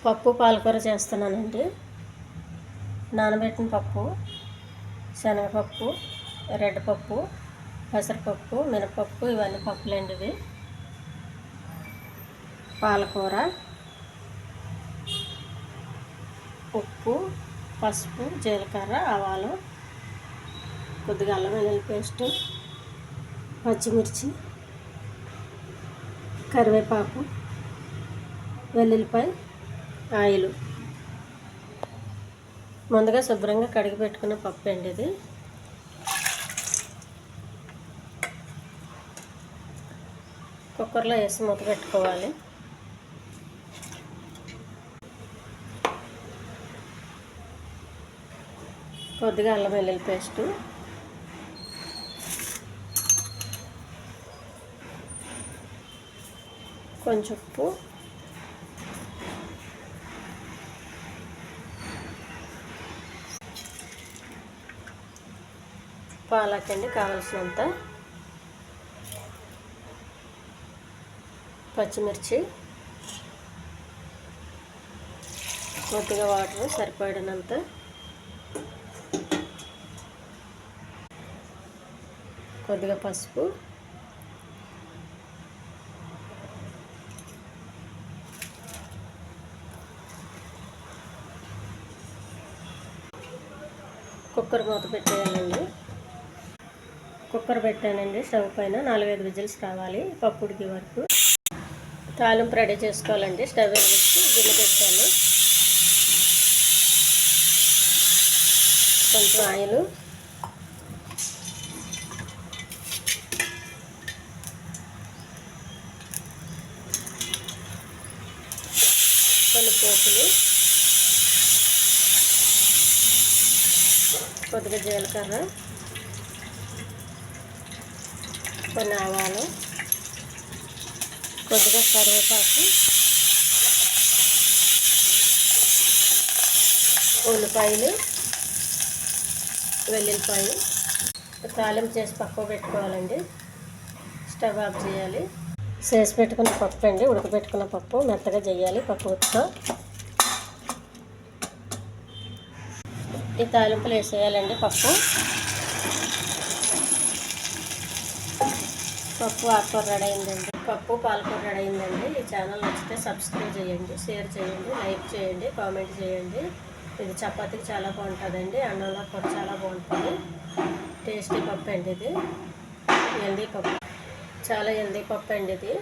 పప్పు పాలకూర చేస్తున్నానండి. నానబెట్టిన పప్పు, శనగపప్పు, రెడ్ పప్పు, పెసరపప్పు, మినపప్పు ఇవన్నీ పప్పులండి. ఇవి పాలకూర, ఉప్పు, పసుపు, జీలకర్ర, ఆవాలు, కొద్దిగా అల్లం వెల్లుల్లి పేస్టు, పచ్చిమిర్చి, కరివేపాకు, వెల్లుల్లిపాయ, ఆయిల్. ముందుగా శుభ్రంగా కడిగి పెట్టుకున్న పప్పు అండి ఇది. కుక్కర్లో వేసి మూత పెట్టుకోవాలి. కొద్దిగా అల్లం వెల్లుల్లి పేస్టు, కొంచెం ఉప్పు, పాలకండి కావలసినంత, పచ్చిమిర్చి, కొద్దిగా వాటర్ సరిపడినంత, కొద్దిగా పసుపు, కుక్కర్ మూత పెట్టేయాలండి. కుక్కర్ పెట్టానండి స్టవ్ పైన. 4-5 విజిల్స్ రావాలి పప్పు ఉడికే వరకు. తాలింపు రెడీ చేసుకోవాలండి. స్టవ్ వెలిగించి గిన్నె పెట్టాను. కొంచెం ఆయిల్, కొన్ని పోపులు, కొద్దిగా జీలకర్ర, కొన్ని ఆవాలు, కొద్దిగా కరివేపాకు, ఉల్లిపాయలు, వెల్లుల్లిపాయలు. తాలింపు చేసి పక్కకు పెట్టుకోవాలండి. స్టవ్ ఆఫ్ చేయాలి. చేసి పెట్టుకున్న పప్పు అండి, ఉడకబెట్టుకున్న పప్పు మెత్తగా చేయాలి పప్పుతో. ఈ తాలింపులు వేసేయాలండి. పప్పు ఆకుకూర రెడీ అయిందండి. పప్పు పాలకూర రెడీ అయిందండి. ఈ ఛానల్ నచ్చితే సబ్స్క్రైబ్ చేయండి, షేర్ చేయండి, లైక్ చేయండి, కామెంట్ చేయండి. ఇది చపాతీకి చాలా బాగుంటుందండి. అన్నంలో కూడా చాలా బాగుంటుంది. టేస్టీ పప్పు అండి ఇది. హెల్దీ పప్పు, చాలా హెల్దీ పప్పు అండి ఇది.